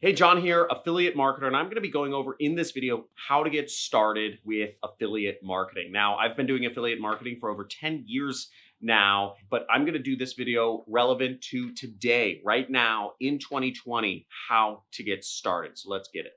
Hey, John here, affiliate marketer, and I'm going to be going over in this video how to get started with affiliate marketing. Now, I've been doing affiliate marketing for over 10 years now, but I'm going to do this video relevant to today, right now in 2020, how to get started. So let's get it.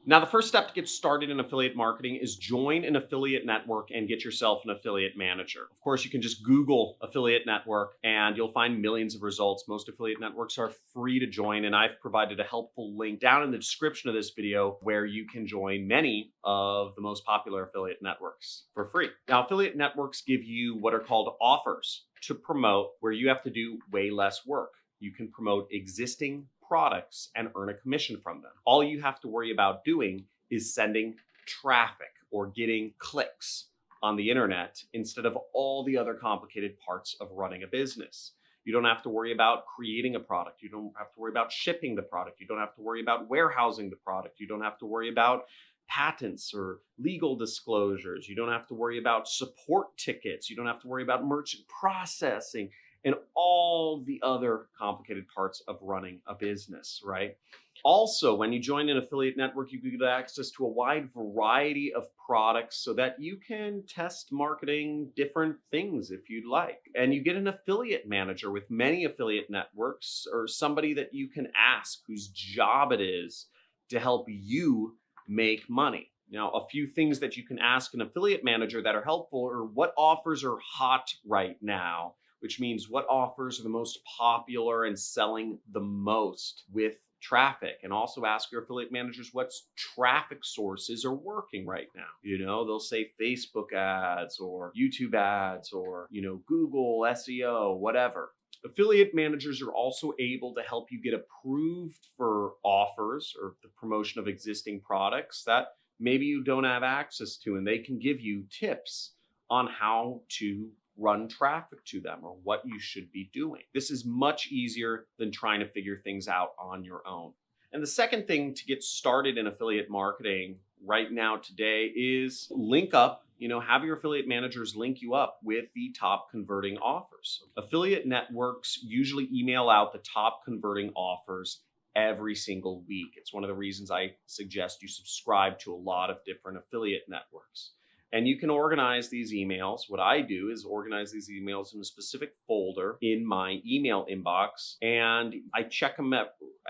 Now, the first step to get started in affiliate marketing is join an affiliate network and get yourself an affiliate manager. Of course, you can just Google affiliate network and you'll find millions of results. Most affiliate networks are free to join, and I've provided a helpful link down in the description of this video where you can join many of the most popular affiliate networks for free. Now, affiliate networks give you what are called offers to promote, where you have to do way less work. You can promote existing products and earn a commission from them. All you have to worry about doing is sending traffic or getting clicks on the internet instead of all the other complicated parts of running a business. You don't have to worry about creating a product. You don't have to worry about shipping the product. You don't have to worry about warehousing the product. You don't have to worry about patents or legal disclosures. You don't have to worry about support tickets. You don't have to worry about merchant processing and all the other complicated parts of running a business, right? Also, when you join an affiliate network, you get access to a wide variety of products so that you can test marketing different things if you'd like. And you get an affiliate manager with many affiliate networks, or somebody that you can ask whose job it is to help you make money. Now, a few things that you can ask an affiliate manager that are helpful are what offers are hot right now, which means what offers are the most popular and selling the most with traffic. And also ask your affiliate managers what traffic sources are working right now. They'll say Facebook ads or YouTube ads or, Google, SEO, whatever. Affiliate managers are also able to help you get approved for offers or the promotion of existing products that maybe you don't have access to, and they can give you tips on how to run traffic to them or what you should be doing. This is much easier than trying to figure things out on your own. And the second thing to get started in affiliate marketing right now today is link up, have your affiliate managers link you up with the top converting offers. Affiliate networks usually email out the top converting offers every single week. It's one of the reasons I suggest you subscribe to a lot of different affiliate networks. And you can organize these emails. What I do is organize these emails in a specific folder in my email inbox, and I check them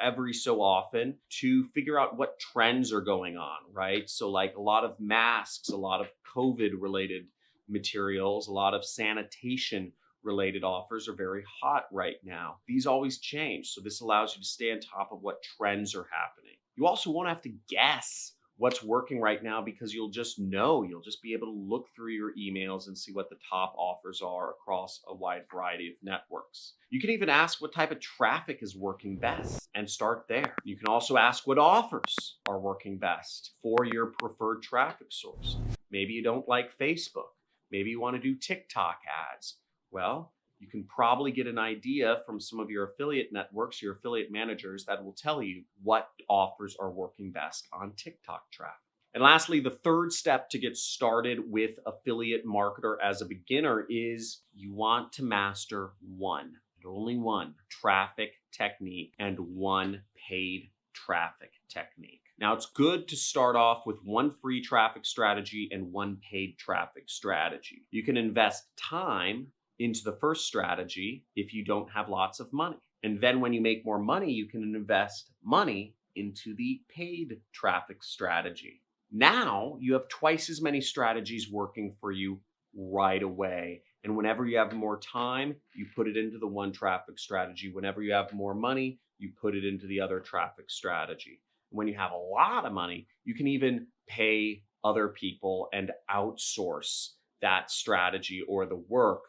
every so often to figure out what trends are going on, right? So like a lot of masks, a lot of COVID-related materials, a lot of sanitation-related offers are very hot right now. These always change, so this allows you to stay on top of what trends are happening. You also won't have to guess what's working right now because you'll just know. You'll just be able to look through your emails and see what the top offers are across a wide variety of networks. You can even ask what type of traffic is working best and start there. You can also ask what offers are working best for your preferred traffic source. Maybe you don't like Facebook. Maybe you want to do TikTok ads. Well, you can probably get an idea from some of your affiliate networks, your affiliate managers, that will tell you what offers are working best on TikTok traffic. And lastly, the third step to get started with affiliate marketer as a beginner is you want to master one, and only one, traffic technique and one paid traffic technique. Now, it's good to start off with one free traffic strategy and one paid traffic strategy. You can invest time into the first strategy if you don't have lots of money. And then when you make more money, you can invest money into the paid traffic strategy. Now you have twice as many strategies working for you right away. And whenever you have more time, you put it into the one traffic strategy. Whenever you have more money, you put it into the other traffic strategy. When you have a lot of money, you can even pay other people and outsource that strategy or the work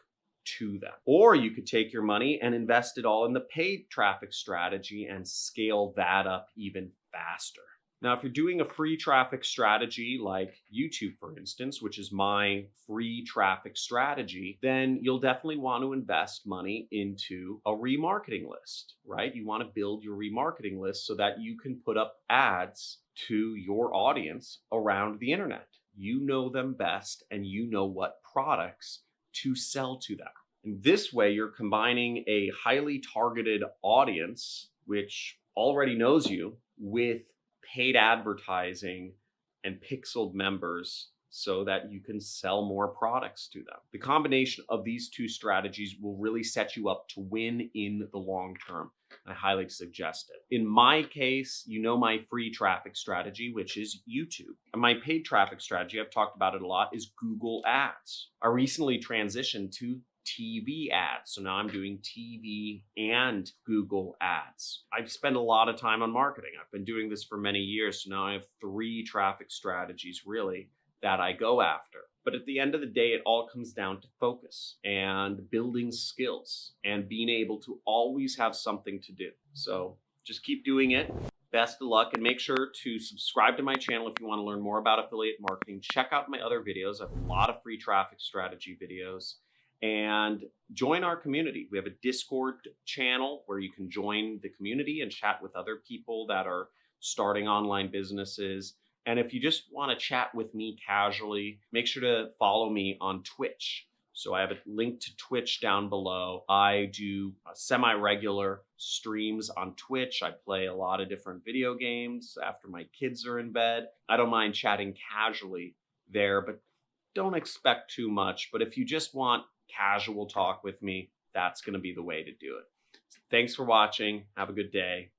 to them. Or you could take your money and invest it all in the paid traffic strategy and scale that up even faster. Now, if you're doing a free traffic strategy like YouTube, for instance, which is my free traffic strategy, then you'll definitely want to invest money into a remarketing list, right? You want to build your remarketing list so that you can put up ads to your audience around the internet. You know them best and you know what products to sell to them. And this way, you're combining a highly targeted audience, which already knows you, with paid advertising and pixeled members so that you can sell more products to them. The combination of these two strategies will really set you up to win in the long term. I highly suggest it. In my case, you know my free traffic strategy, which is YouTube. And my paid traffic strategy, I've talked about it a lot, is Google Ads. I recently transitioned to TV ads. So now I'm doing TV and Google Ads. I've spent a lot of time on marketing. I've been doing this for many years. So now I have 3 traffic strategies really that I go after. But at the end of the day, it all comes down to focus and building skills and being able to always have something to do. So just keep doing it. Best of luck, and make sure to subscribe to my channel if you want to learn more about affiliate marketing. Check out my other videos. I have a lot of free traffic strategy videos. And join our community. We have a Discord channel where you can join the community and chat with other people that are starting online businesses. And if you just want to chat with me casually, make sure to follow me on Twitch. So I have a link to Twitch down below. I do semi-regular streams on Twitch. I play a lot of different video games after my kids are in bed. I don't mind chatting casually there, but don't expect too much. But if you just want casual talk with me, that's going to be the way to do it. So thanks for watching. Have a good day.